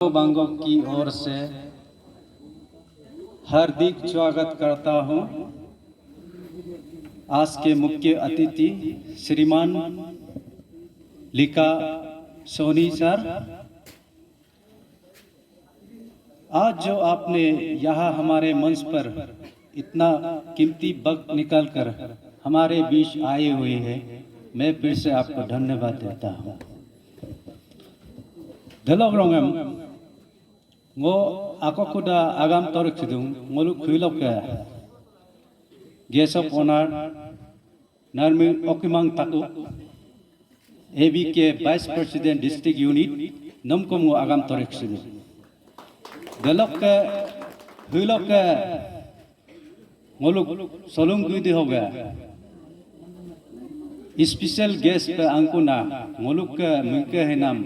बांगो की ओर से हार्दिक स्वागत करता हूं। आज के मुख्य अतिथि श्रीमान लिका सोनी सर, आज जो आपने यहाँ हमारे मंच पर इतना कीमती वक्त निकालकर हमारे बीच आए हुए हैं, मैं फिर से आपको धन्यवाद देता हूँ। दलोग्रंगम ngo ako kuda agam torek sidung ngolu khulok ka guest of honor Narmi Okimang Taku ABK Vice President District Unit namkom ngo agam torek sidung dalok ka khulok ka ngolu solung guidi hoga special guest pe angkuna ngoluk ka mungke henam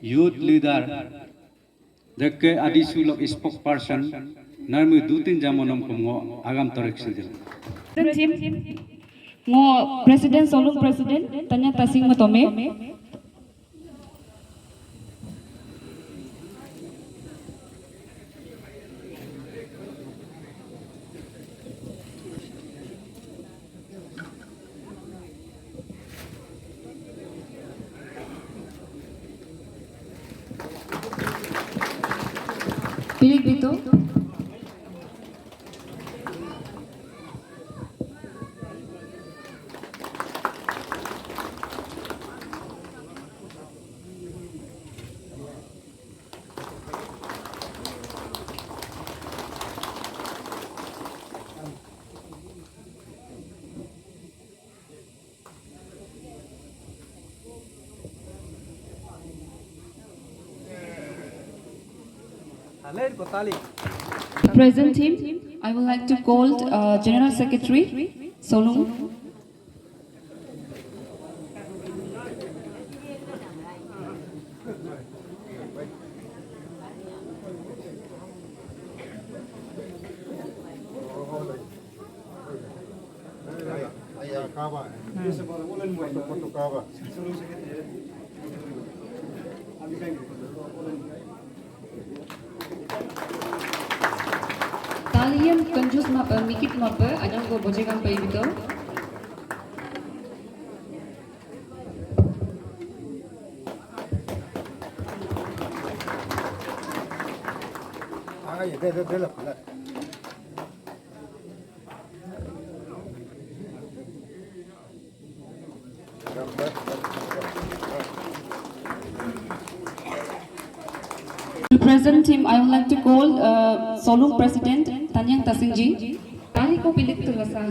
youth leader Dekke additional spokesperson Narmi Dutin Jamonam Kongo Agam Torek Sidil. Ngo President Solung President Tanya Tasing Matome. Pilih Bito. Present team, I would like to call General Secretary Solung. Talian kanjus mapa mikit mapa ajang ko bojekan pai bito. To present team, I would like to call Solung President Tanyang Tasingji. Tali ko pilit terasa.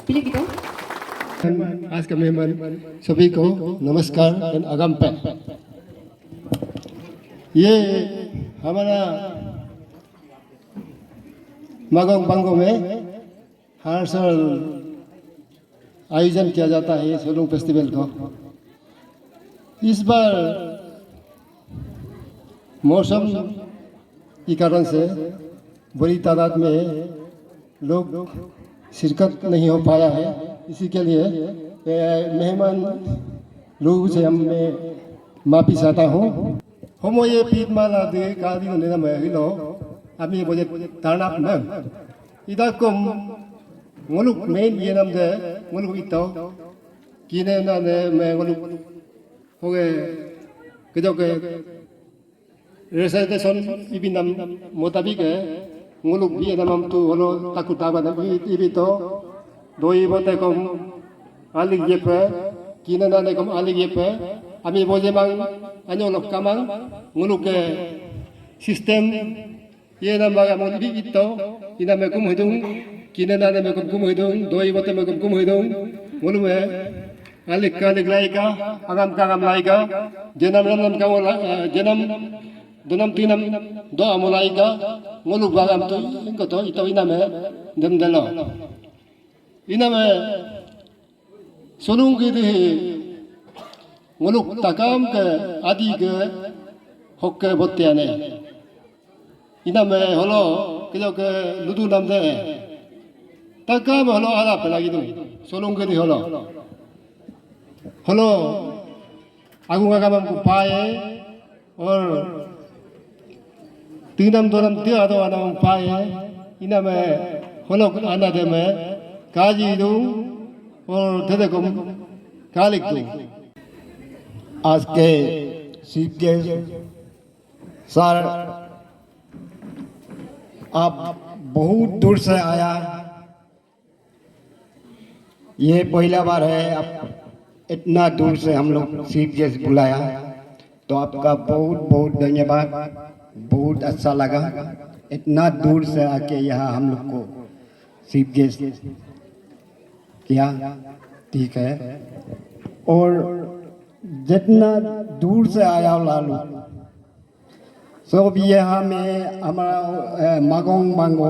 Pilih gitu. आज के मेहमान सभी को नमस्कार और आगम पे। ये हमारा मागोंग बांगो में हर साल आयोजन किया जाता है सोलुंग फेस्टिवल को। इस बार मौसम के कारण से बड़ी तादाद में लोग शिरकत नहीं हो पाया है, इसी के लिए मेहमान लोगों से मैं माफी चाहता हूँ। हम ये पीत माला दे कादी ने ना मैं हिलो अभी मुझे तारनाप न इधर को मुलुक मेन ये नाम दे मुलुक इतो किने ना दे मैं मुलुक हो गए किधर के रेसिडेंशन इबी नाम मुताबिक है मुलुक भी नाम तो होलो ताकुता बना इबी तो doi bate kom alik jepe kinana ne kom ali gepe ami boje mang anyo lok kamang nguluk ke sistem ye na baga mo di ito ina me kum hidung kinana ne me kum hidung doi bote me kum hidung ngulu me alik laika agam laika jenam jenam donam tinam do amolaika ngulu bagam to ingko to ito ina me demdelo ina me sonung ke de nguluk takam ke adi ke hokke botte ane ina me holo kilo ke ludu namde takam holo ala pelagi tu sonung ke de holo agung agam ko pae और तीनम दोनम दिया तो आना पाए इना में होलो आना दे में काजी दूं और धे को कालिक दूं आज के चीफ गेस्ट सर आप बहुत दूर से आया ये पहला बार है आप इतना दूर से हम लोग चीफ गेस्ट बुलाया तो आपका बहुत बहुत धन्यवाद बहुत अच्छा लगा इतना दूर से आके यहाँ हम लोग को चीफ गेस्ट किया ठीक है और जितना दूर से आया लालू सब यहाँ में हमारा मागोंग मांगो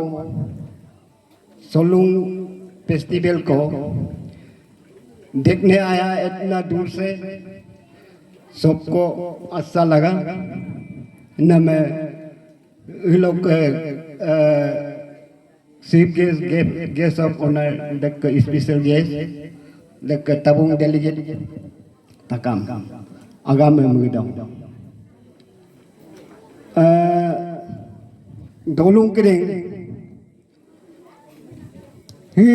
सोलुंग फेस्टिवल को देखने आया इतना दूर से सबको अच्छा लगा न मैं लोग chief guest of honour the special guest the tabung delegate takam agam mengidam dolung kering hi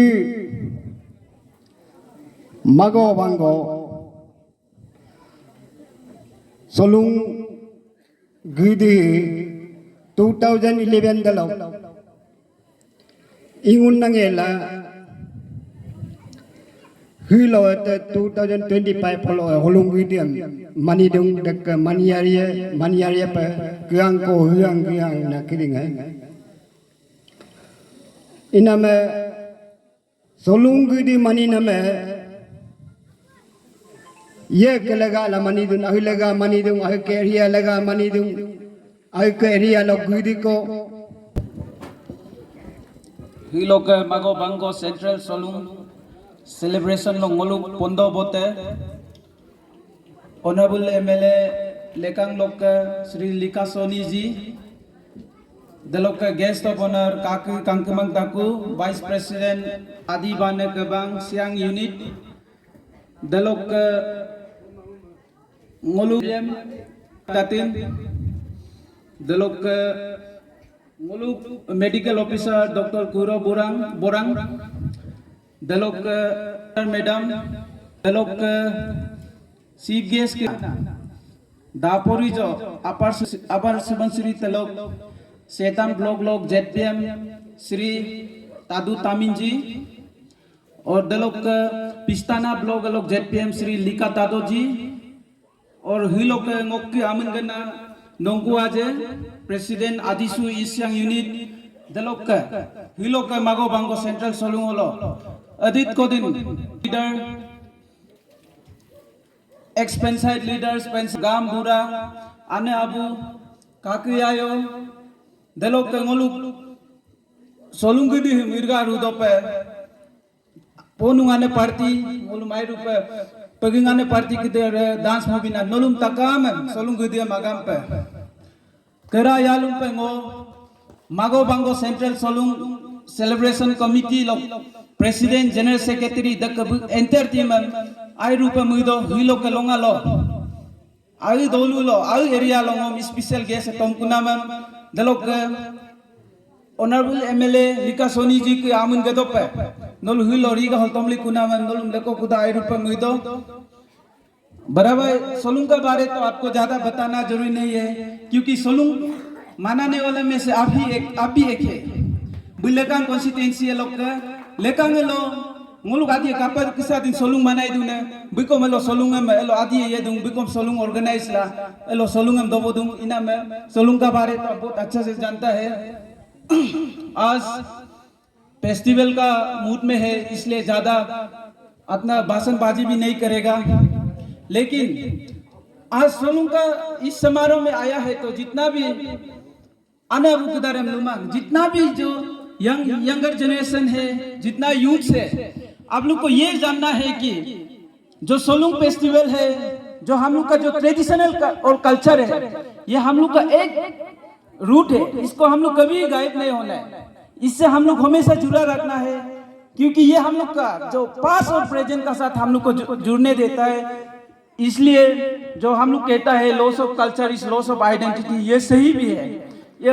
mago bango Solung Gidi 2011 dalaw ingun nangela hilo 2025 follow holung gidi mani dung dek maniaria pa kyang ko hyang na kiring hai iname solung gidi mani name ये के लगा ला money दूं अहि लगा money दूं अहि के area लगा मनी दूं अहि के एरिया लोग गुदी को ही लोग मागो बांगो सेंट्रल सोलुंग सेलिब्रेशन लो ngoluk pondo bote honourable MLA लेकांग लोग श्री लिका सोनी जी दलोक गेस्ट ऑफ ऑनर काकु कांकुमंग ताकू वाइस प्रेसिडेंट आदि बाने गबांग सियांग यूनिट दलोक ngoluk tatin delok ngoluk medical officer Dr. Kuro Borang delok madam delok chief guest ke dapori jo apar subansri telok setan blog log ZPM Sri Tadu Tamin ji और दलोक Pistana block लोग ZPM Shri Lika Tado ji और ही लोग ngokke amun gana nongku aje president आदिसु ईस्यांग unit दलोक ही लोग मागो बांगो सेंट्रल सोलुंग होलो अदित को दिन लीडर एक्सपेंसाइड लीडर्स पेंस गाम बुरा आने अबू काकी आयो दलोक ngoluk Solung the Mirga रुदोपे पोनुंगाने party ngolum mai rupa pegingane parti kita dance mobina nolum takam solung dia magam pe kera yalum pe ngo mago bango central solung celebration committee lo president general secretary the entire team ai rupa muido hilo ke longa lo ai dolu lo ai area lo ngom special guest tom kunamam dalok honorable MLA Lika Soni जी के आमन गदो पे known हुई lorry का हल्तमली कुना में known लेको कुदा आई रुपए मुइदो बराबर सोलुंग के बारे तो आपको ज्यादा बताना जरूरी नहीं है क्योंकि सोलुंग मानने वाले में से आप ही एक है बुलेकांग कॉन्स्टिट्यूएंसी लोग का लेकांग लो ngoluk adi kapal kisah din solung mana itu ne bikom elo solung em elo adi ye dung bikom solung organize la elo solung em dobo dung ina में solung का बारे तो बहुत अच्छा से जानता है आज फेस्टिवल का मूड में है इसलिए ज़्यादा अपना भाषणबाजी भी नहीं करेगा लेकिन आज सोलुंग का इस समारोह में आया है तो जितना भी आना बुकदार जितना भी जो यंगर जनरेशन है जितना यूथ है आप लोग को ये जानना है कि जो सोलुंग फेस्टिवल है जो हम लोग का जो ट्रेडिशनल और कल्चर है ये हम लोग का एक रूट है इसको हम लोग कभी गायब नहीं होना है इससे हम लोग हमेशा जुड़ा रखना है क्योंकि ये हम लोग का जो पास्ट और प्रेजेंट का साथ हम लोग को जुड़ने देता है इसलिए जो हम लोग कहता है loss of culture is loss of identity ये सही भी है ये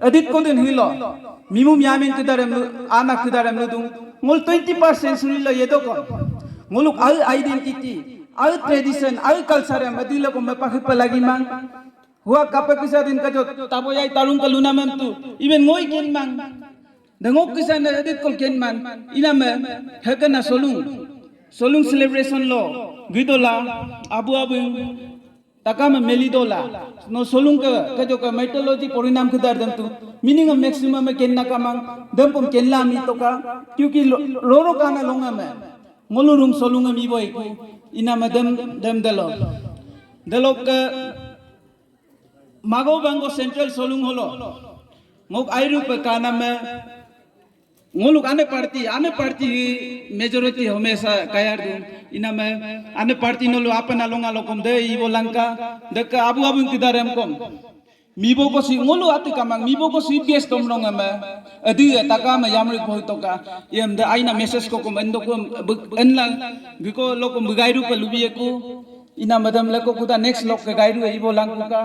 अधिक को दिन हिलो मिमुम यामिन किधर आना किधर हम लोग मोल 21st सेंचुरी लो ये तो कौन मोलुक अल आइडेंटिटी अल ट्रेडिशन अल कल्चर है मदिलो को मैं पाखित पर लगी मांग हुआ कापे किसा दिन का जो ताबो याई तालुंग का लुना में तू इवन मोई केन मांग दंगोक किसा ने अधिक को केन मान इना में है करना सोलुंग सेलिब्रेशन लो गिदोला abu taka में मेलिदोला नो सोलुंग का जो का मेटोलॉजी परिणाम के दर दम तू मीनिंग ऑफ मैक्सिमम में केन ना का मांग दम को केन ला मी तो का क्योंकि रोरो का ना लोंगा में मोलुरुंग सोलुंग मी बोई को इना में दम दलो का मागो बांगो सेंट्रल सोलुंग होलो मोक आयरु पे काना में ngoluk ane party majority हमेशा कायर दूं इना में ane party नो लो आपन आलोंगा लोकम दे इवो लंका दक abu किधर हम कोम मीबो को सी ngolu ati kamang मीबो को सी गेस्ट तम लोंगा में अदी ताका में यामरिक होई तो का ये हम दे आइना मैसेज को कोम एंदो को एनला बिको लोकम बगाइरु पे लुबिए को इना मदम लको कुदा नेक्स्ट लोक के गाइरु इवो लंका का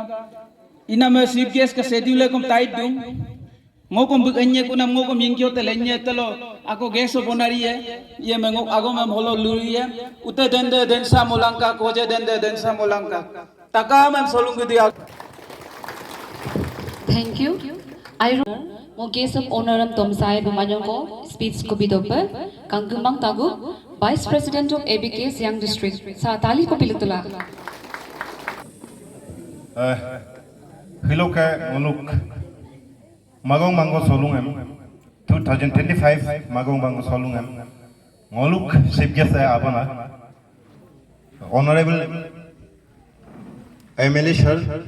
इना में सी गेस्ट का शेड्यूल को टाइट दूं ngokom bukanya kuna ngokom yingkyo telenya telo ako geso bonari है ये मैं आगो में भोलो लुरी है उते दंदे densa molangka koje dende densa molangka taka मैं सोलुंग दिया Thank you. I mo guest of honoram Tomsai Bumanyong ko speech ko bidope Kangkumang Tagu Vice President of ABK Siang District sa tali ko pilitula. Hello ka onuk Magong Bango Solungem 2025 Magong Bango Solungem Ngoluk Chief Guest Abana Honorable MLA Sir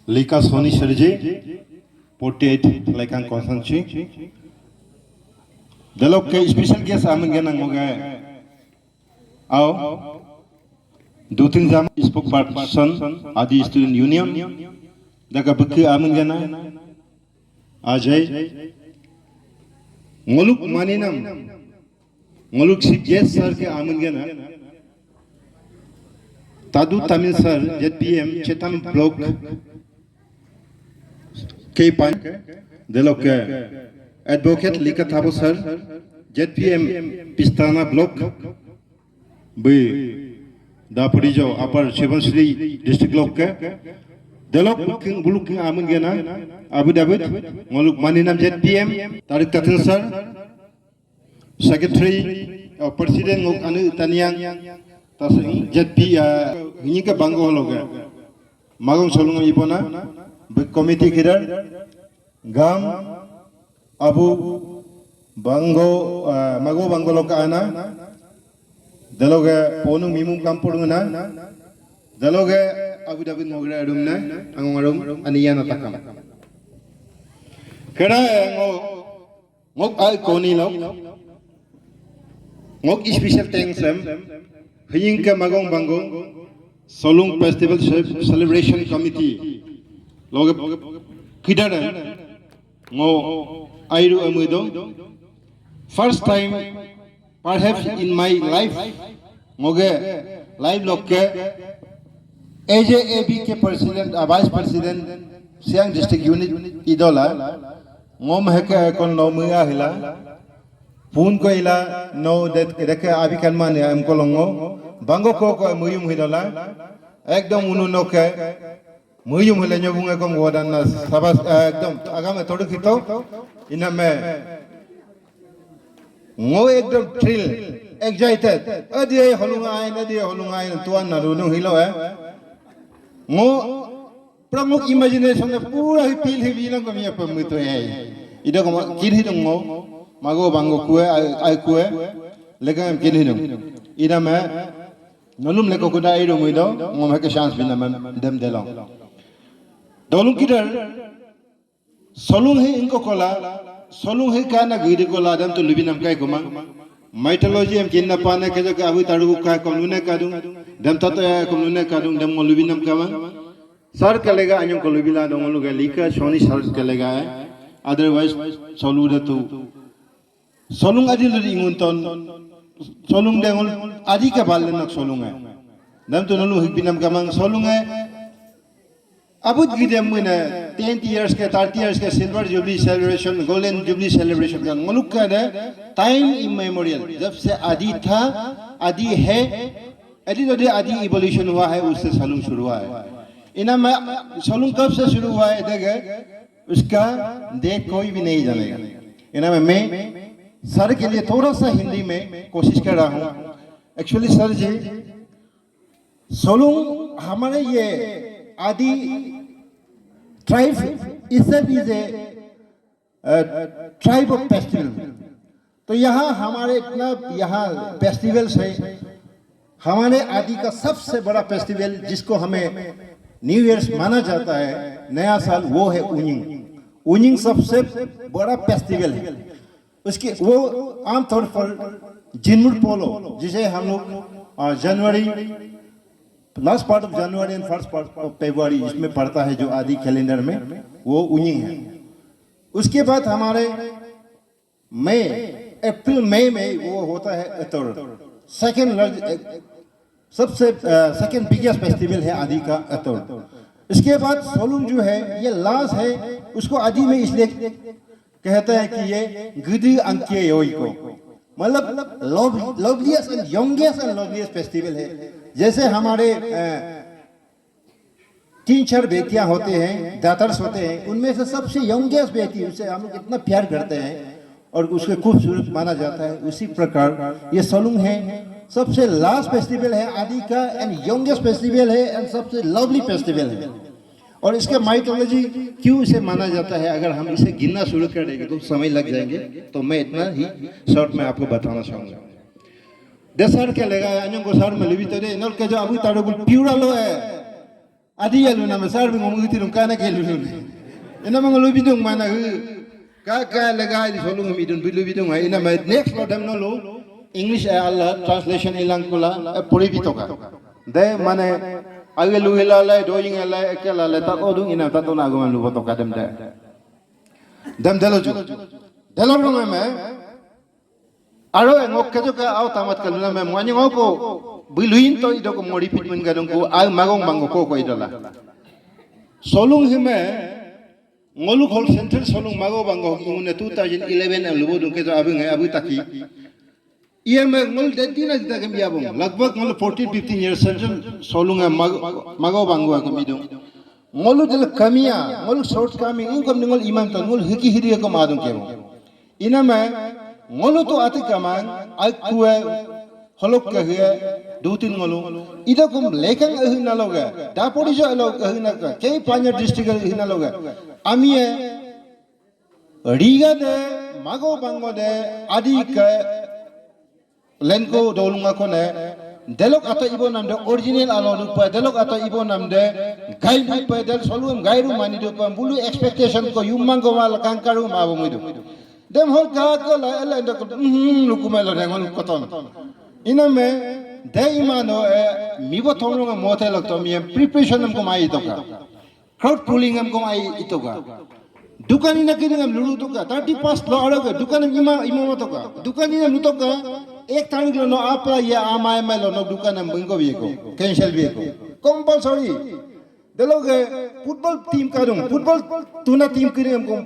Lika Soni Sirji 48 Laikang Constancy Dalok ke special guest amangan ngoga Ao Dutin Jam spokesperson Adi Student Union Daga bukti aman gana Ajay Ngoluk maninam Ngoluk Chief Guest Sir ke aman gana Tadu Tamil Sir JPM Chetam Block K Pan Delok Advocate Lika Thabo Sir JPM Pistana Block B Dapurijo Upper Shivansri District Block Delok buluking amun gena Abu David ngoluk maninam JPM Tarik Tatin Sir Secretary President ngok anu taniang tas JP ini ke Bango loga Magong Solungam Ipona Committee kidar Gam Abu Bango Mago Bango loka ana Deloga Ponung Mimum Kampuruna Deloga Abu Dhabi ngogra rumna angorum aniyan atakam kera ngok al koni lo ngok special thanks em hingka magong bango Solung Festival Celebration Committee loge kidara ngo airu amudo first time perhaps in my life ngoge live lokke AJAB President, Vice President, Siang District Unit Idola, ngom heka kon no muya hila, pun ko ila no deke abikan man ya kolongo, bango ko muyum hidola, ekdom unu no ke muyum hila nyobunga kom godan na sabas ekdom agam thodu kito ina me ngô एकदम thrill excited adie holungai tuan na ru nung hilo ngô pramuk imagination na pura hi feel hi bilang kami apa mutu ida ko kin hi ngô mago bango kue ai kue lega kin hi ida ma nolum leko kuda ai ru muido ngô ma ke chance bina man dem delong dolung kidar solung hi inko kola solung hi kana gidi kola dam to lubinam kai kuma mythology em kinna pane ke jo abu taru ka komune kadung dam ta to komune kadung dam lubinam kama sar kalega anyong ko lubila dong lu ga lika shoni sar kalega otherwise solu da tu solung adi lu ingun ton solung dengol adi ka balen nak solung dam to lu binam kama solung abut gidem muna 10 years ke 30 years ke silver jubilee celebration golden jubilee celebration का मुल्क का है time immemorial जब से आदि था आदि है आदि इवोल्यूशन हुआ है उससे सलूंग शुरू हुआ है इना में सलूंग कब से शुरू हुआ है देखे उसका डेट कोई भी नहीं जानेगा इना में मैं सर के लिए थोड़ा सा हिंदी में कोशिश कर रहा हूँ एक्चुअली सर जी सलूंग हमारे ये आदि tribe itself is a tribe of festival. तो यहाँ हमारे इतना यहाँ फेस्टिवल्स है हमारे आदि का सबसे बड़ा फेस्टिवल जिसको हमें न्यू ईयर्स माना जाता है नया साल वो है उनिंग उनिंग सबसे बड़ा फेस्टिवल है उसके वो आमतौर पर जिनमुट पोलो जिसे हम लोग January last part of January and first part of February इसमें पड़ता है जो आदि कैलेंडर में वो उनिंग है उसके बाद हमारे मई अप्रैल मई में वो होता है अतोर सेकंड बिगेस्ट फेस्टिवल है आदि का अतोर इसके बाद सोलुंग जो है ये लास्ट है उसको आदि में इसलिए कहते हैं कि ये गिदी अंके योई को मतलब loveliest and youngest and loveliest festival है जैसे हमारे 3-4 बेटियां होते हैं दातर्स होते हैं उनमें से सबसे यंगेस्ट बेटी उसे हम लोग इतना प्यार करते हैं और उसके खूबसूरत माना जाता है उसी प्रकार ये सलूंग है सबसे लास्ट फेस्टिवल है आदि का एंड यंगेस्ट फेस्टिवल है एंड सबसे लवली फेस्टिवल है और इसके माइथोलॉजी क्यों इसे माना जाता है अगर हम इसे गिनना शुरू कर देंगे तो समय लग जाएंगे तो मैं इतना ही शॉर्ट में आपको बताना चाहूँगा देशर के लेगा अन्यों को सर में लिवित है नल के जो अभी तारो को प्यूरा लो है आदि ये लुना में सर भी ngomong itu dong kana ke lulu ina mang lu bidung mana ka lega di solung mi dun bilu bidung ina ma next lo dem no lo english Allah translation ilang kula puri bitoka de mane age lu helala doing ela ekela le ta odung ina ta to na go lu botoka dem delo ju delo rong me aro ngok ke jo ka au tamat kaluna me mwani ngoko biluin to ido ko modifit mun gadong ko ai magong bango ko idola solung hime ngolu hol central solung mago bango ingune 2011 am lubo dun ke jo abung abu taki ये में ngol dedi na jita kami abung लगभग ngol 14-15 years central solung mago bango ko midung ngolu del kamia ngol short kami ingkom ngol imam to ngol hiki hiri ko madung ke ina में ngolu to ati kamang ai kuwe holok ke he 2-3 ngolu ida kum lekang ahina loga da pori jo log ahina ka ke panya district ahina loga amie riga de mago bango de adi ka lenko dolunga kone delok ato ibo namde original alonu pa delok ato ibo namde gaidu pa del solum gairu mani do pa bulu expectation ko yummango wal kankaru mabu mudu dem hol ka ko la ela ndo ko lukumelo ngol koton ina me daimano mibo thonga motel to mi preparation ko mai toka crowd pulling ko mai itoka dukani na kiring lulu toka 30 lo aro dukani ima toka dukani na lutoka एक तारीख लो आपला ये आमाय में लो no दुकान में Bingo भी को कैंसिल भी को कंपलसरी देलोगे फुटबॉल टीम करूं फुटबॉल तूने टीम करी हमको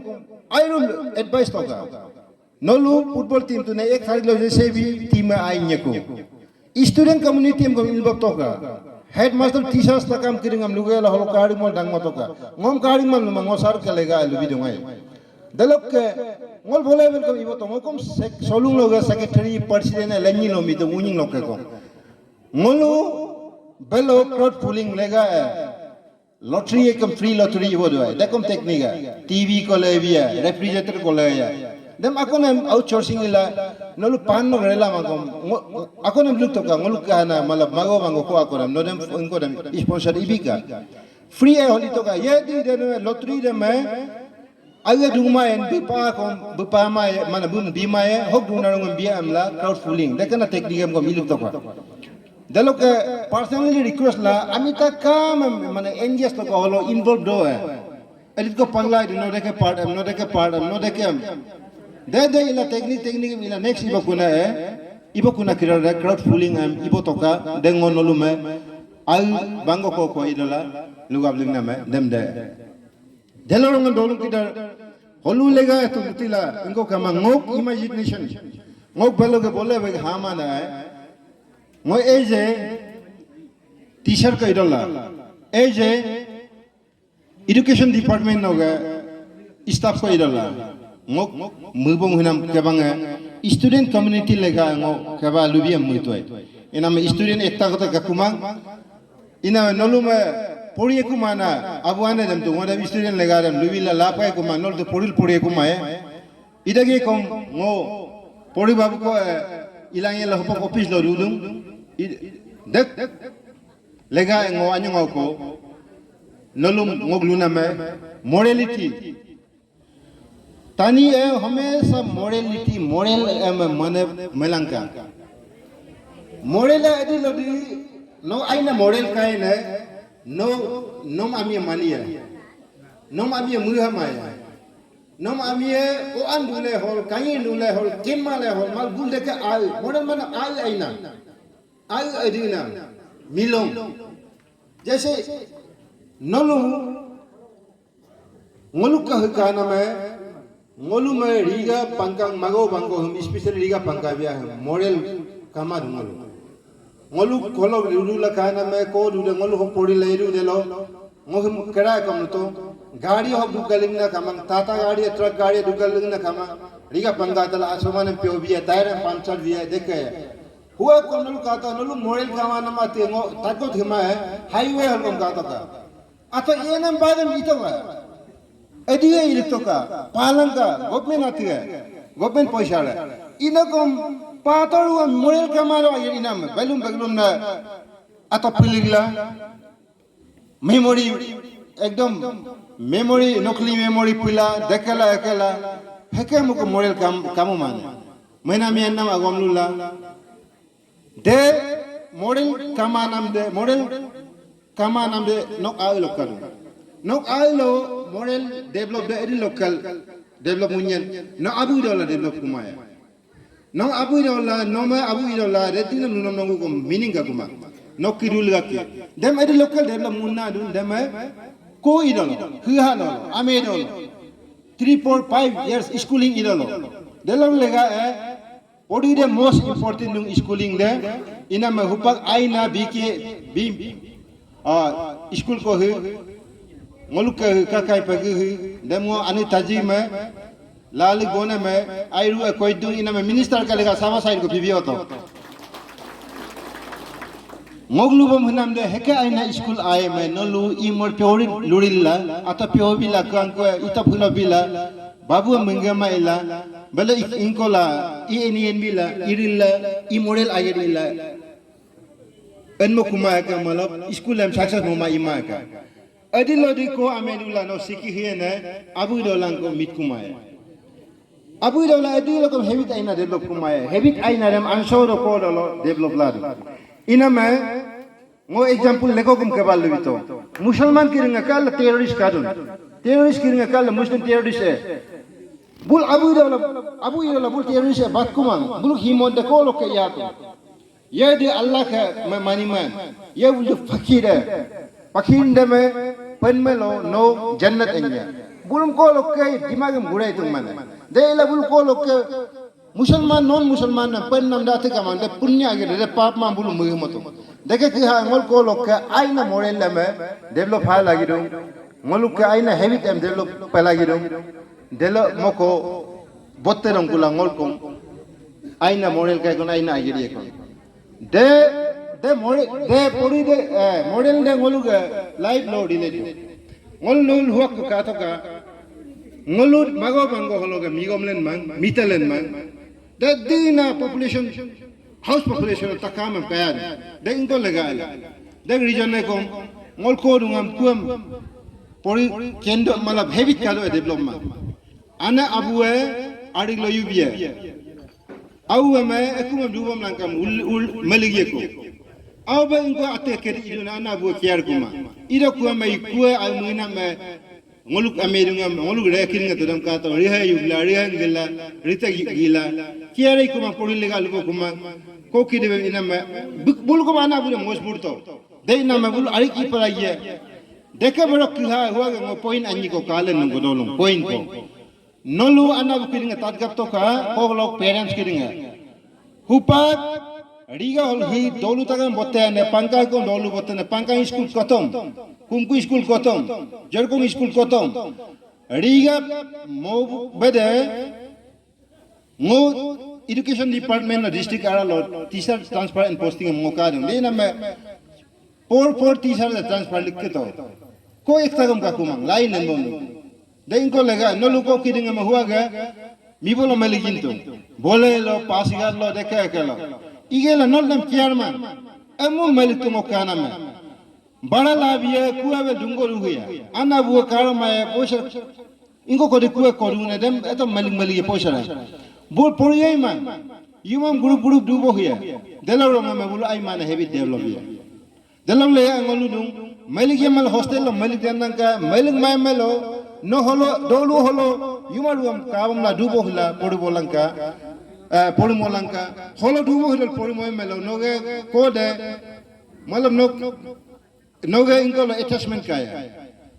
आई नो एडवाइस तो का नो लो फुटबॉल टीम तूने एक तारीख लो जैसे भी टीम में आएंगे को स्टूडेंट कम्युनिटी हमको इन्वॉल्व तो का हेडमास्टर टीचर्स तक काम करेंगे हम लोग ये लो कार्ड में डांग मत तो का ngom कार्ड में लो मंगो सर के लेगा लो भी दूंगा Dalok ke ngol boleh welcome ibu to ngokom solung loga secretary president lenyi lo mi to uning lo ke ko ngolu belo crowd pooling lega lottery ekam free lottery ibu do dekom technique TV ko le bia refrigerator ko le ya dem akon outsourcing ila nolu pan no rela magom akon bluk to ka ngolu ka na malab mago mango ko akon no dem ko dem sponsor ibika free holi to ka ye di de lottery de me Aga duma en bipa kom bipa ma mana bum bima ye hok duna ngom bia amla crowd pooling dekana technique ngom iluk to ka dalok personally request la amita kam mana NGS to ka holo involved do edit ko pangla no deke part am no deke am de ila technique ila next ibo kuna kira crowd pooling am ibo to ka dengon nolume al bango ko idola lugab lingna me dem de Delorong dolong kita holu lega itu betila engkau kama ngok imagination ngok balo ke boleh bagi hama na ngok eje teacher ka idola eje education department noga staff ka idola ngok mubong hinam kebang student community lega ngok keba lubiam muitoi inam student ekta kota kakumang ina nolume Pori aku mana? Abu ane dem tu, ada student lega dem, lubi la lapai aku mana? Nol tu pori aku mana? Ida ke kong ngo pori babu ko ilang yang lahop office lo dulu, dek lega ngo anyo ngo ko, nolum ngo gluna me morality. Tani hamesha morality moral mana melangka. Moral adi lo di no aina moral kain No, nom amia mania. Nom amia muhamaya. Nom amia o andule hol, kain dule hol, kemale hol, mal gulde ke al. Modal mana al aina. Al adina. Milong. जैसे नलु ngolu ka hukana me ngolu me riga pangkang mago bango hum especially riga pangka bia model kama ngolu ngolu kolo lulu la kana me ko du ngolu ho pori leiru de lo ngom kera kam to गाड़ी हो दुगलिंग ना कमंग टाटा गाड़ी truck गाड़ी दुगलिंग ना कमंग रिगा पंगा तला आसमान में प्यो बिया टायर पंचर बिया देखे हुआ कोनल का तो नलु मोरेल कामा नमा तेंगो ताको थिमा है हाईवे हम का तो का अतो ये नम बाद में इतो का एडिए इतो का पालन का गवर्नमेंट आती है गवर्नमेंट पैसा है इनकम पातरु मोरेल कामा रो ये नाम बेलुम ना अतो पिलिंगला मेमोरी एकदम मेमोरी नकली मेमोरी पुला देखला एकला हेके मुको मोरेल काम माने मैना मिया नाम अगमलुला दे मोरेल कामा नाम दे नक आइ लोकल नक आइ लो मोरेल डेवलप दे एडी लोकल डेवलप मुनियन न अबु डोला डेवलप कुमाया न अबु डोला न मे अबु डोला रेतिन नुनम नंगु को मीनिंग का कुमा नक किरुल गाके देम एडी लोकल डेवलप मुन्ना दुन देम को idol hiha no ame idol 3-4-5 years schooling idol delong lega odi the most important nung schooling de ina me hupak aina bk bim school ko he ngoluk ka kai pagi he demo ani taji me lali gone me airu koi dung ina me minister ka lega sama side ko bibi hoto Moglubam hinam de heke aina school aye me nolu imor pyorin lurilla ata pyobila kanko ita phula bila babu mengama ila bala inkola enien bila irilla imorel ayedilla enmo kuma ka malap school am success moma ima ka adilo di ko amedula no siki hiene abu dolang ko mit kuma abu dola adilo ko habit aina develop kuma habit aina ram ansoro ko dolo develop ladu ina me ngo example lego kum kebal lebito musulman kiringa kal terrorist kiringa kal muslim terrorist bul abu idola bul terrorist bat kumang bul himon de ko loke yato ye de allah ka mani man ye bul fakir de me pen me lo no jannat enya bulum ko loke dimagam gurai tung man de la bul ko loke मुसलमान non मुसलमान न पर नम दाते का मान दे पुण्य आगे दे पाप मान बुलु मुह मतो देखे कि हा ngol ko lok ka aina model me develop ha lagi dong ngoluk ka aina habit em develop pa lagi dong delo moko botte rong kula ngol kom aina model kai kon aina agiri kon de pori de model de ngolu ga live load ile ngol nol huak ka to ka ngolut mago bango holo ga migomlen mang mitalen mang da dina population house population takam kaya de inko legal de region ne kom ngol ko dungam kuam pori kendo malab habit kalo development ana abuwe adik lo yubia awu me ekuma dubam langkam ul maligi ko aw ba inko ate kedi iduna ana abuwe kiar kuma ida kuwa mai kuwa ay muina me ngoluk amedungam ngoluk rekin ngatadam ka to riha yugla riha ngila rita gila kiare kuma pori legal ko kuma ko kidebe ina me bul ko ana abuwe mosbur to de ina me bul ari ki palaiye deka baro kiha huwa ngo point anyi ko kale nungo dolong point ko nolu anak kiringa tatgap to ka ko lok parents kiringa hupak riga hol hi dolu tagan botte ne pangka ko dolu botte ne pangka school kotom kumku school kotom jarkong school kotom riga mo bede ngo education department na district ara lo teacher transfer and posting mo ka dum de na me por teacher transfer likhe to ko ek tagam ka kumang lain nen bom Daing ko lega no luko kidding ma huwa ga mi bolo meligin to bole lo pasigar lo deka ekelo igela no nam chairman amu melik to mokana me bada labiye kuwe dungo ruya ana buwa karo ma posha ingo ko de kuwe ko rune dem eto melik posha bol poriye man yumam group dubo hiya delawro ma bulu ay man heavy develop ya delam le ngolu dung melik yamal hostel lo melik dananga melik ma melo no holo dolu holo yumaruam kaam la dubo hila pori bolanka pori molanka holo dubo hila pori moy melo noge kode malam noge inko la attachment kaya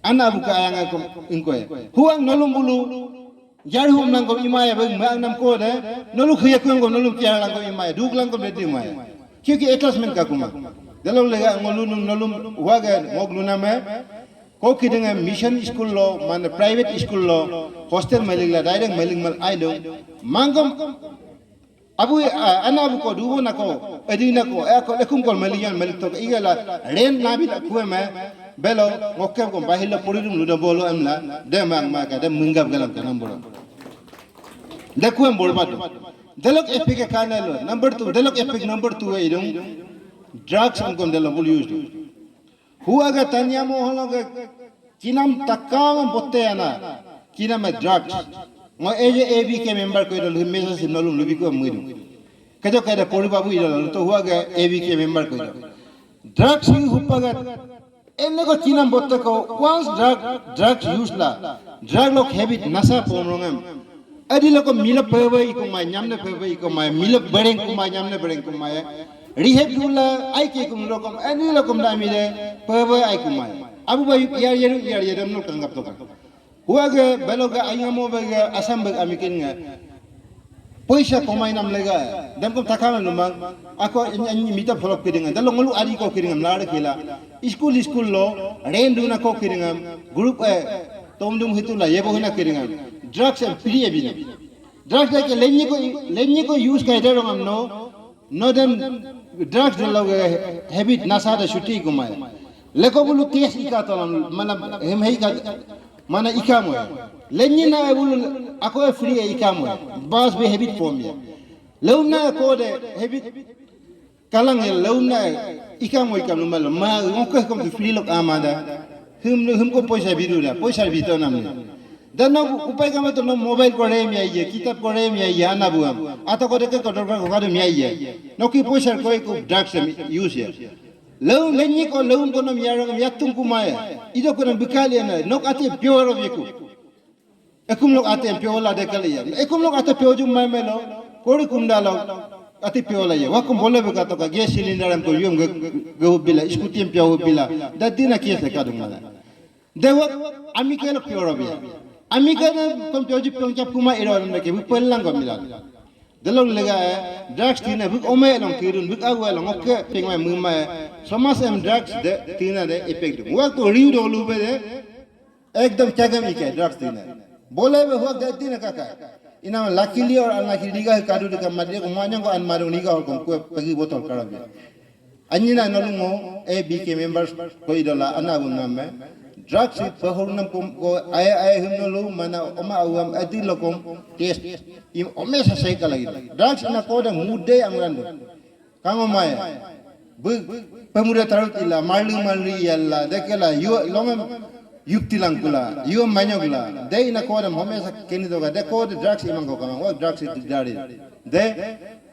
ana buka ayanga ko inko huang nolom bulu jari hum nang ko imaya bang ma nam kode nolu khiya ko ngo nolu kiya lang ko imaya duk lang ko bedi imaya ki attachment ka kuma dalo lega ngolu nolom waga moglu na me ko kidinga mission school lo man private school lo hostel maligla direct maling mal aido mangom abu ana abu ko dubo na ko edina ko ko lekum ko maliyan malik to igala ren nabi ko me belo ngokem ko bahilla porirum lu do bolo amla de ma ka de mungab galam ka namboro de ko bolbat delok epic ka lo number 2 delok epic number 2 e dum drugs am kon delo bol use huwa ga tanya mo holo ga kinam takam botte ana kinam drugs mo eje abk member ko do mesa sinolum lubi ko muidu kajo kada pori babu ilo to huwa ga abk member ko do drugs yu huppa ga enne ko kinam botte ko once drugs use la drug lok habit nasa pomrongam adi loko milap pewe ko ma nyamne pewe ko ma milap bereng ko ma nyamne bereng ko ma rehab dula ai ke kum lokom ani lokom da mile pewe ai kum ma abu bayu yar yeram no kangap to huwa ga beloga ayamo ba ga asam ba amikin nga poisa ko mai nam lega dam ko takama no mang ako anyi mita follow kidinga dalo ngolu ari ko kidinga lada kila school lo rendu na ko kidinga group tomdum hitula yebo hina kidinga drugs and pili ebina drugs like lenyi ko use ka eder ngam no dem drugs de log habit nasa da shuti ko mai leko bulu ties ikatolam mana hem hei ka mana ikamo lenyi na bulu ako free ikamo bas be habit form ya leuna ko de habit kalang leuna ikamo mal ma ngoko ko free lok amada hum ko poisa bidu na poisa bidu namne dan upai kami tu mobile korem ya ye, kitab korem ya ye, anak buam. Atau kau dekat kau dorang kau kadang ya ye. Noki poisar kau ikut drugs use ya. Lalu lenyi kau lalu kau nam yarang yatung kumaya. Itu kau nam bekali na. Nok ati pure of iku. Ekum nok ati pure la dekali ya. Ekum nok ati pure jum mai melo. Kau ikum dalo ati pure la ya. Wakum boleh berkata kau gas cylinder am kau yum gau bila. Iskuti am pure bila. Dadi nak kias lekadung mana. Dewa amikelo pure of ya. Amika na kompyoji pyongchap kuma iron na ke bu pellang ko milal dalong lega drugs tina bu ome long kirun bu agwa long okke pingma muma somas em drugs de tina de effect wa to riu do lu be de ekdam chagam ike drugs tina boleh bahwa ganti nak kakak. Ina luckily or unluckily nikah kadu dekat madria ko manyang ko an maru nikah ko pergi botol karab. Anjina nolungo ABK members ko idola anagun namme drugs pahurnam ko ay himnolu mana oma awam adi lokom test im omesa cycle lagi drugs na ko da mude ang randu kango maya bu pemuda tarut illa marli yalla dekela yu longam yukti langkula yu manyogla de ina ko da omesa keni doga de ko drugs imang ko kama o drugs dari de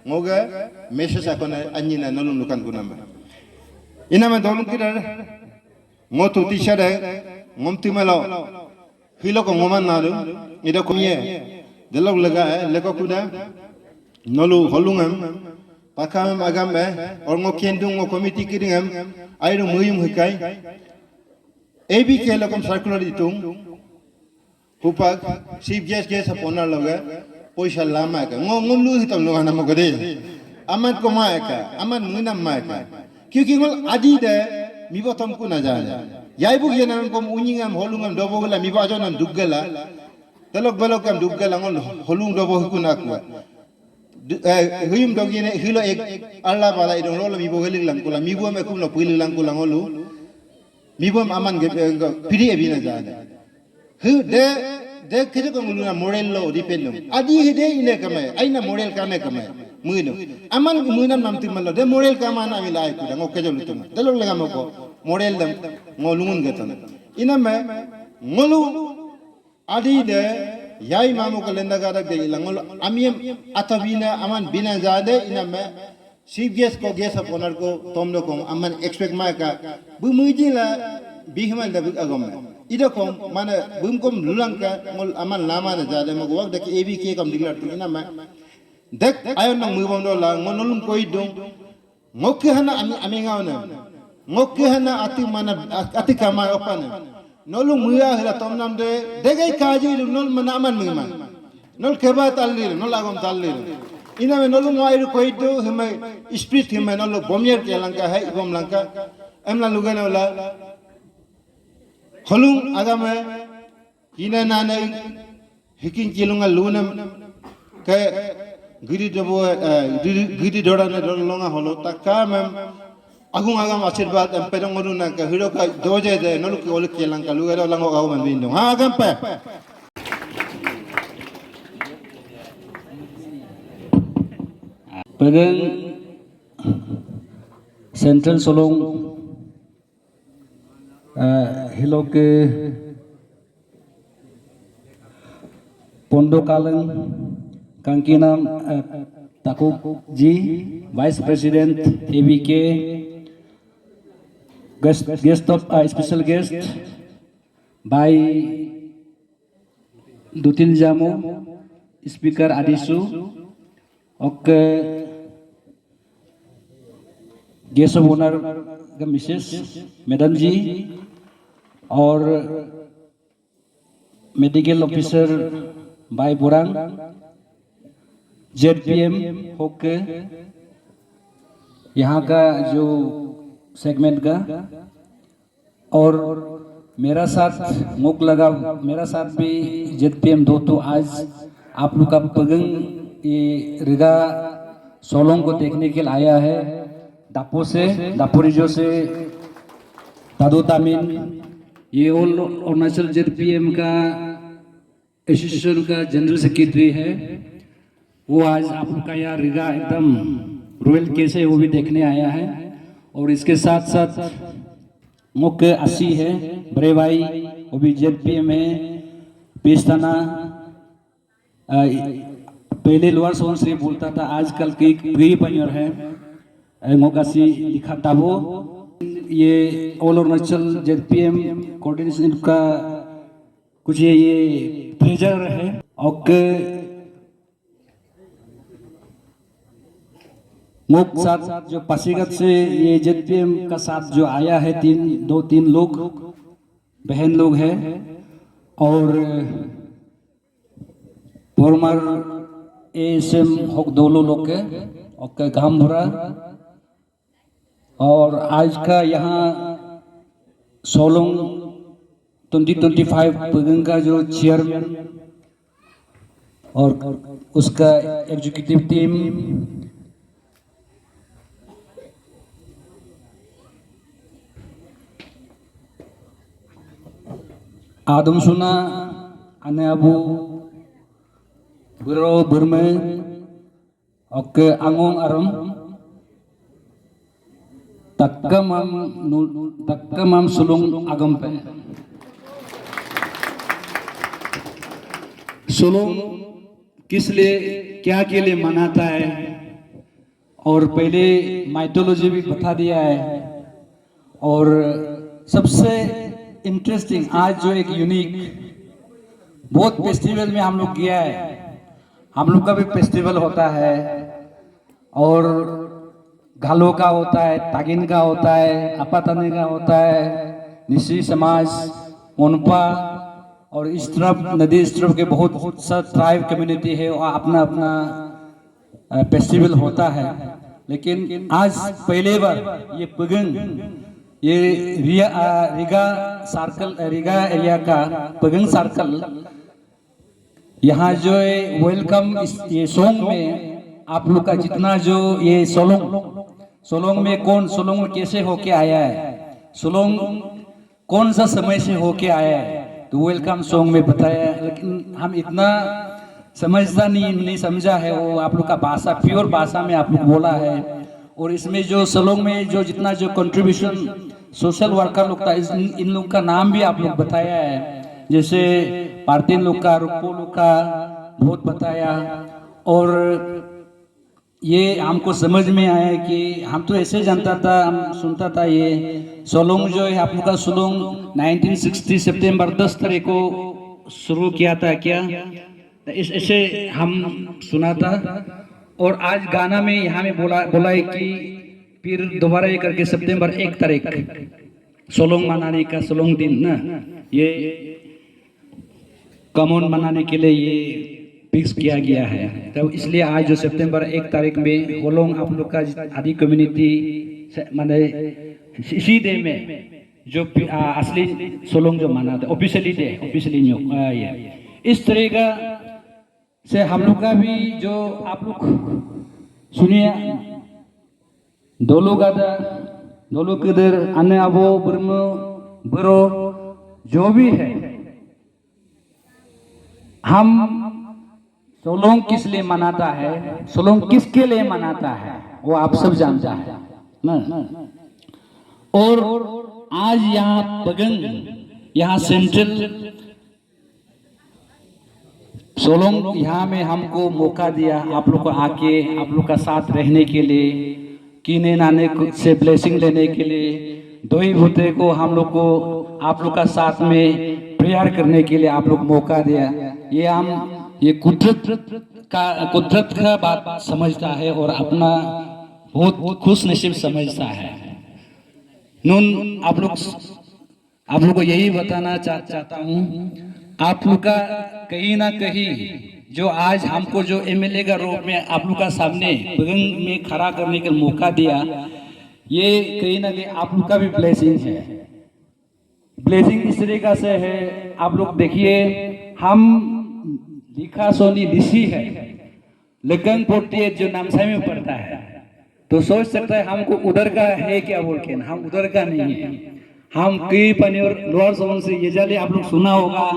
ngoga message akona anjina nolun lukan kunamba ina ma dolun kidar ngotu tishare ngomti melo hilo ko ngoman nalu ida ko ye delok lega leko kuda nolu holungam pakam agambe or ngo kendung ngo committee kidingam ayro muyum hikai ABK lokom circular ditung hupak chief guest apona loga poisa lama ka ngomlu hitam lo ana mogade aman ko maika aman munam maika क्योंकि वो आदि दे मिबो तमको न जाने याई book ये नाम कम उन्हीं हम होलुंग हम डबो गला मिबो आजो नाम दुगला तलोक बलोक हम दुगला ngol होलुंग डबो हिकु नाकुआ हिम डोगी ने हिलो एक अल्लाह वाला इदों लो मिबो गलिक langkula मिबो में कुम लो पुइली langkula ngolu मिबो aman pidi ebi न जाने हि de kiri ko ngulu na moral lo dependum adi hide ine kame aina moral kame kame muino aman muina namti mallo de moral kama na milai ku dango kejol tum dalok lega moko moral dam ngolungun gatan ina me ngolu adi de yai mamu ko lenda ga dak de langol amiem atabina aman bina jade ina me chief guest ko guest of honor ko tomno ko aman expect ma ka bu muji la bihimal da agom ida kom mana bum kom lulangka ngol aman lama na jade mo wak dak ABK kam diglar tu ina ma dek ayon nang mubam do la ngonolum koy dong ngokke hana ami ngawna ngokke hana ati mana ati kama opana nolum muya hila tomnam de degay kaji nol mana aman mima nol keba tallir nol agom tallir ina me nolum wairu koy do hema spirit hema nol bomyer ke lanka hai bom lanka emla lugana wala holung agama hina nana hikin kilunga lunam ke giri debo giri dora ne longa holo takamam agung agam achirbad empedong oruna ka hiro ka doje de nolu ki ol kelang ka lugero lango agam bindo ha agam pa Pegang Central Solong hilo ke Pondok Kaleng Kangkinam Takuk Ji Vice President ABK guest of special guest by Dutin Jamu Speaker Adisu Oke guest of honor Mrs. Madam Ji और medical officer भाई Burang ZPM होके यहाँ का जो segment का और मेरा साथ मुक लगा मेरा साथ भी ZPM दो तो आज आप लोग का पगंग ये रिगा सोलोंग को देखने के लिए आया है दापो से दापोरिजो से तादो तामिन ये ऑल अरुणाचल ZPM का एसोसिएशन का जनरल सेक्रेटरी है वो आज आपका यहाँ रिगा एकदम रॉयल केस है वो भी देखने आया है और इसके साथ साथ मुख्य असी है बड़े भाई वो भी ZPM है पेस्ताना पहले लोअर सोनश्री बोलता था आजकल की प्री पनियर है मोकासी लिखा था वो ये ऑल अरुणाचल ZPM कोऑर्डिनेशन का कुछ ये ट्रेजर है और मुख साथ जो पासीघाट से ये ZPM का साथ जो आया है दो तीन लोग बहन लोग हैं और फॉर्मर ASM होक दोनों लोग के और काम भरा और आज का यहाँ सोलोंग 2025 पगंग का जो चेयरमैन और उसका एग्जीक्यूटिव टीम, आदम सुना ane abu bero berme oke angong aram takkamam sulung agampe सुलूंग किस लिए क्या के लिए मनाता है और पहले माइथोलॉजी भी बता दिया है। और सबसे इंटरेस्टिंग आज जो एक यूनिक बहुत फेस्टिवल में हम लोग किया है, हम लोग का भी फेस्टिवल होता है और घालो का होता है, तागिन का होता है, अपाताने का होता है, निसी समाज, मोनपा और इस तरफ नदी इस तरफ के बहुत सा ट्राइब कम्युनिटी है और अपना अपना फेस्टिवल होता है। लेकिन आज पहले बार ये पगंग, ये रिगा सर्कल, रिगा एरिया का पगंग सर्कल, यहाँ जो है वेलकम ये सॉन्ग में आप लोग का जितना जो ये सोलोंग में कौन सोलोंग में कैसे होके आया है, सोलोंग कौन सा समय से होके आया है, तो वेलकम सॉन्ग में बताया। लेकिन हम इतना समझता नहीं समझा है, वो आप लोग का भाषा प्योर भाषा में आप लोग बोला है। और इसमें जो सोलोंग में जो जितना जो कंट्रीब्यूशन सोशल वर्कर लोग का, इन लोग का नाम भी आप लोग बताया है, जैसे पार्थिन लोग का, रुक्पो लोग का बहुत बताया। और ये हमको समझ में आया कि हम तो ऐसे जानता था, हम सुनता था ये सोलोंग जो है आप लोग का सोलोंग 1960 सितंबर 10 तारीख को शुरू किया था क्या, ऐसे हम सुना था। और आज गाना में यहाँ में बोला है कि फिर दोबारा ये करके सितंबर 1 तारीख सोलोंग मनाने का, सोलोंग दिन ना ये कॉमन मनाने के लिए ये फिक्स किया गया है। तो इसलिए आज जो सितंबर 1 तारीख में होलोंग आप लोग का आदि कम्युनिटी माने इसी डे में जो असली सोलोंग जो मनाता है ऑफिशियली डे, ऑफिशियली ये इस तरह का से हम लोग का भी जो आप लोग सुनिए दोलो गादा दोलो किधर अन्य अबो ब्रह्म बरो जो भी है, हम सोलोंग किस लिए मनाता है, सोलोंग किसके लिए मनाता है, वो आप सब जानता है ना। और आज यहाँ पगंग, यहाँ सेंट्रल सोलोंग यहाँ में हमको मौका दिया आप लोग को आके आप लोग का साथ रहने के लिए, कीने नाने से ब्लेसिंग लेने के लिए, दोई भूते को हम लोग को आप लोग का साथ में प्रेयर करने के लिए आप लोग मौका दिया। ये हम ये कुदरत का बात समझता है और अपना बहुत खुश नसीब समझता है। नून आप लोग को यही बताना चाहता हूँ, आप लोग का कहीं ना कहीं जो आज हमको जो एमएलए का रूप में आप लोग का सामने पगंग में खड़ा करने का मौका दिया, ये कहीं ना कहीं आप लोग का भी ब्लेसिंग है। ब्लेसिंग इस तरीका से है, आप लोग देखिए हम लिखा सोनी लिसी है लेकिन 48 जो नामसाई में पड़ता है, तो सोच सकता है हमको उधर का है क्या बोल के, हम उधर का नहीं है। हम कई पानी और लोअर सोन से ये जाले आप लोग सुना होगा,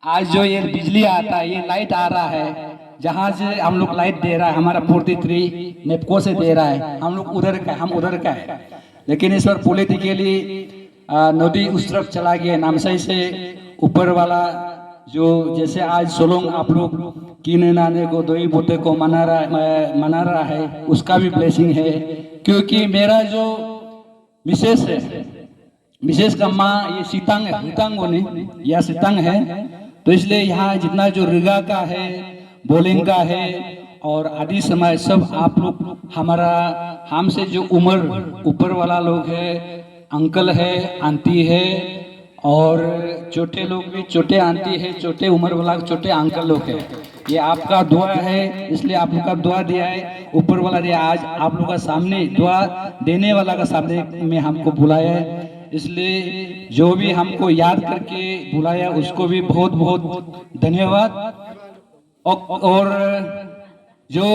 आज जो ये बिजली आता है, ये लाइट आ रहा है, जहाँ से हम लोग लाइट दे रहा है हमारा 43 नेपको से दे रहा है, हम लोग उधर का, हम उधर का है। लेकिन इस बार पॉलिटिकली नदी उस तरफ चला गया, नामसाई से ऊपर वाला जो जैसे आज सोलोंग आप लोग कीने नाने को दोई बोते को मना रहा है, उसका भी ब्लेसिंग है। क्योंकि मेरा जो मिसेस है, मिसेस का माँ ये सीतांग है, सीतांग ने या सीतांग है, तो इसलिए यहाँ जितना जो रिगा का है, बोलिंग का है और आदि समाज सब आप लोग हमारा हमसे जो उम्र ऊपर वाला लोग है, अंकल है, आंटी है और छोटे लोग भी, छोटे आंटी है, छोटे उम्र वाला छोटे अंकल लोग है। ये आपका दुआ है, इसलिए आप लोग का दुआ दिया है, ऊपर वाला दिया। आज आप लोग का सामने दुआ देने वाला का सामने में हमको बुलाया है, इसलिए जो भी हमको याद करके बुलाया उसको भी बहुत बहुत धन्यवाद। और जो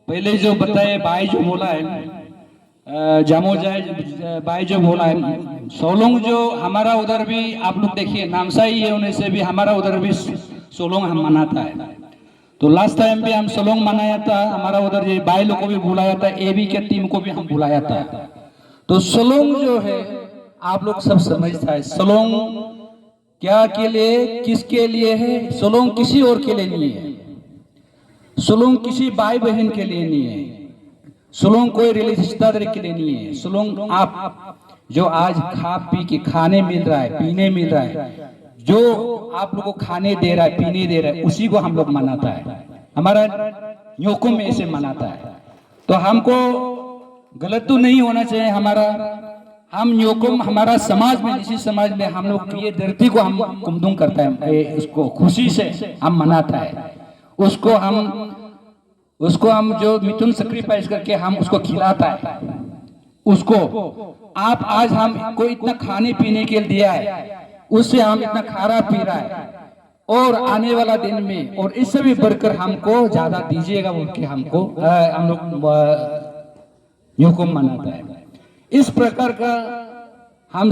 पहले जो बताए भाई जो बोला है जामो जाए भाई जो बोला है सोलोंग जो हमारा उधर भी आप लोग देखिए नामसाई है होने से भी हमारा उधर भी सोलोंग हम मनाता है। तो लास्ट टाइम भी हम सोलोंग मनाया था, हमारा उधर ये भाई लोग को भी बुलाया था, एबी के टीम को भी हम बुलाया था। तो सोलोंग जो है आप लोग सब समझता है सोलोंग क्या के लिए किसके लिए है। सोलोंग किसी और के लिए नहीं है, सोलोंग किसी भाई बहन के लिए नहीं है, सोलोंग कोई रिश्तेदार के लिए नहीं है। सोलोंग आप जो आज खा पी के खाने मिल रहा है, पीने मिल रहा है, जो आप लोगों को खाने दे रहा है, पीने दे रहा है, उसी को हम लोग मनाता है। हमारा न्योकुम में ऐसे मनाता है। तो हमको गलत तो नहीं होना चाहिए हमारा। हम न्योकुम हमारा समाज में, इसी समाज में हम लोग ये धरती को हम कुमदुम करता है, उसको खुशी से हम मनाता है। उसको हम जो मिथुन सेक्रीफाइस करके हम उसको खिलाता है। उसको आप आज हमको इतना खाने पीने के लिए दिया है, उससे हम इतना खा रहा पी रहा है, और आने वाला दिन में और इससे भी बढ़कर हमको ज्यादा दीजिएगा बोल के हमको हम लोग न्योकुम मनाता है। इस प्रकार का हम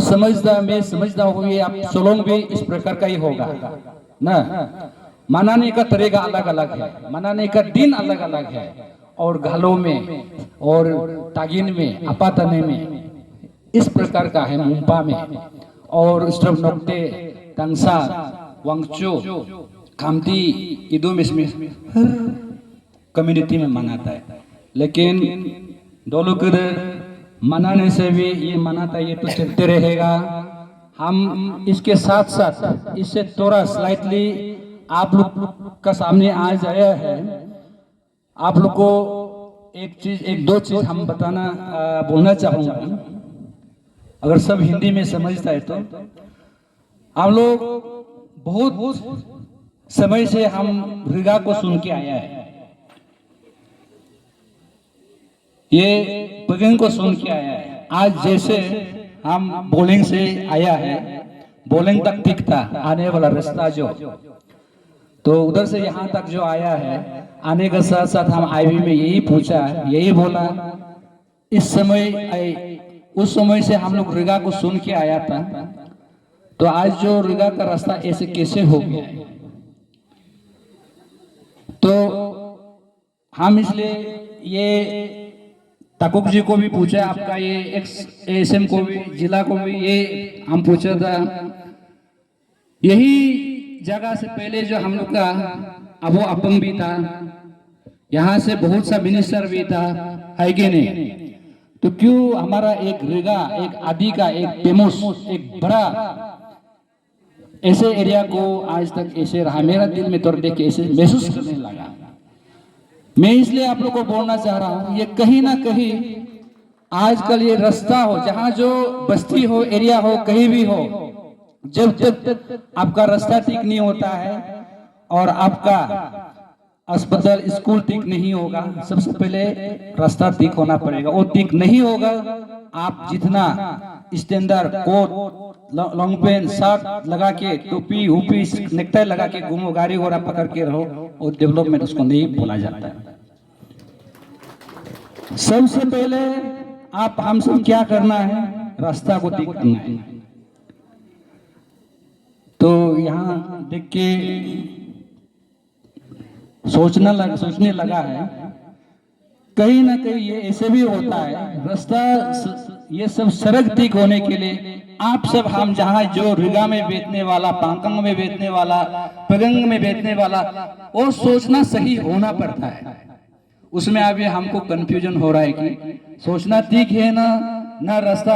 मैं समझता हूँ ये आप सोलोंग भी इस प्रकार का ही होगा ना। मनाने का तरीका अलग अलग है, मनाने का दिन अलग अलग है, और गालों में और तागिन में अपातने में इस प्रकार का है, मुंपा में और स्ट्रब नोक्ते तंसा वांगचो खामती इदुम इसमें हर कम्युनिटी में मनाता है। लेकिन दोलोग मनाने से भी ये मनाता ये तो चलते रहेगा। हम इसके साथ साथ इससे थोड़ा स्लाइटली आप लोग का सामने आ जाया है। आप लोग को एक दो चीज हम बोलना चाहूंगा, अगर सब हिंदी में समझता है तो। हम लोग बहुत समय से हम रिगा को सुन के आया है, ये पगंग को सुन के आया है। आज जैसे हम बोलिंग से आया है, बोलिंग तक दिखता आने वाला रास्ता जो, तो उधर से यहाँ तक जो आया है, आने के साथ साथ हम आईवी में यही पूछा, यही बोला। इस समय उस समय से हम लोग रिगा को सुन के आया था, तो आज जो रिगा का रास्ता ऐसे कैसे हो गया है। तो हम इसलिए ये ताकुक जी को भी पूछा, आपका ये एसएम को भी, जिला को भी ये हम पूछा था। यही जगह से पहले जो हम लोग का अबो अपंग भी था, यहाँ से बहुत सा मिनिस्टर भी था, है कि नहीं। तो क्यों हमारा एक रिगा, एक आदि का एक फेमस, एक बड़ा ऐसे एरिया को आज तक ऐसे रहा। मेरा दिल में तो देख के ऐसे महसूस करने लगा। मैं इसलिए आप लोग को बोलना चाह रहा हूँ, ये कहीं ना कहीं आजकल ये रास्ता हो, जहाँ जो बस्ती हो, एरिया हो, कहीं भी हो, जब तक आपका रास्ता ठीक नहीं होता है और आपका अस्पताल स्कूल ठीक नहीं होगा, सबसे पहले रास्ता ठीक होना पड़ेगा। वो ठीक नहीं होगा, आप जितना standard coat, long pant, shirt लगा के, टोपी हुपी नेकटाई लगा के घूमो, गाड़ी घोड़ा पकड़ के रहो, और डेवलपमेंट उसको नहीं बोला जाता है। सबसे पहले आप हम सब क्या करना है, रास्ता को ठीक करना है। तो यहाँ देख के सोचने लगा है, कहीं ना कहीं ये ऐसे भी होता है रास्ता, ये सब सड़क ठीक होने के लिए आप सब हम जहाँ जो रिगा में बेचने वाला, पांकंग में बेचने वाला, पगंग में बेचने वाला, वो सोचना सही होना पड़ता है। उसमें अभी हमको कंफ्यूजन हो रहा है कि सोचना ठीक है ना रास्ता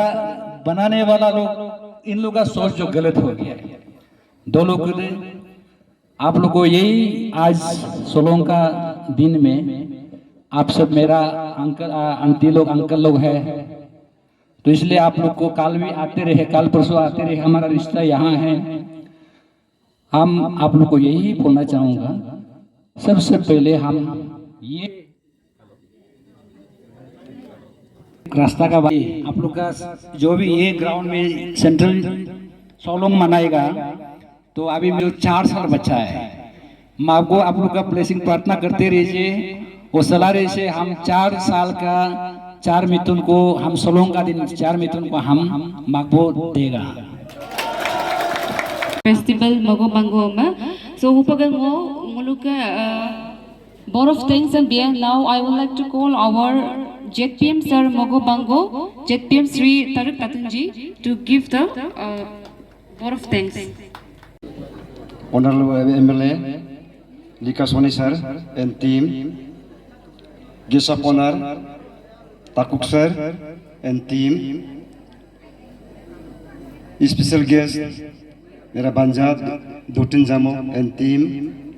बनाने वाला लोग, इन लोगों का सोच जो गलत हो गया है। दो लोग आप लोग को यही आज सोलोंग का दिन में आप सब मेरा अंकल आंटी लोग, अंकल लोग है, तो इसलिए आप लोग को काल भी आते रहे, काल परसों आते रहे, हमारा रिश्ता यहाँ है। हम आप लोग को यही बोलना चाहूंगा, सबसे पहले हम ये रास्ता का आप लोग का जो भी ये ग्राउंड में सेंट्रल सोलोंग मनाएगा, तो अभी जो 4 साल बच्चा है, माँ को आप लोग का ब्लेसिंग प्रार्थना करते रहिए और सलाह रहिए। हम 4 साल का 4 मिथुन को हम सोलोंग का दिन 4 मिथुन को हम माँ को देगा। Festival Mogo Bango ma. So hupagan mo nguluka board of thanks and beer. Now I would like to call our JPM Sir Mogo Bango, JPM Sri Tarak Katunji to give the board of thanks. Honorable MLA Lika Soni sir and team, guest of honor Takuk sir and team, special guest Mera Banjat Dutin Jamo and team,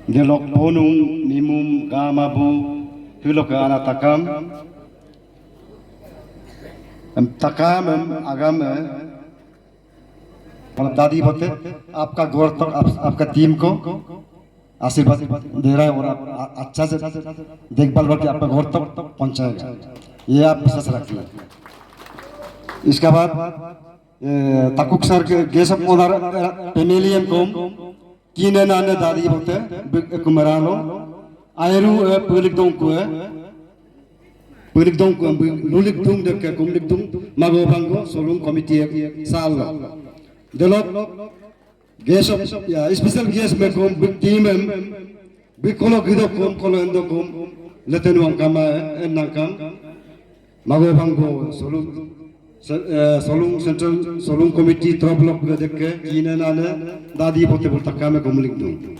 Delok Ponung Mimum Gamabu Hiloka Ana Takam Takam Agam दादी होते आपका गौर तक आपका team को आशीर्वाद दे रहा है और आप अच्छा से देखभाल करके आपका गौर तक पहुंचाएगा, ये आप विश्वास रखिए। इसके बाद ताकुक सर के गेस्ट ऑफ ऑनर पेमेलियन को कीने नाने दादी होते कुमरालो आयरु पुलिक दों को लुलिक दों देख कुमलिक दों मागो बांगो सोलुंग कमिटी साल Delok guest of special guest में कोम big team big kolo gido kolo endo letenuang kama enakam mago banggo solung central solung committee troblok dekke kine nane dadi pote bolta kame komulik dong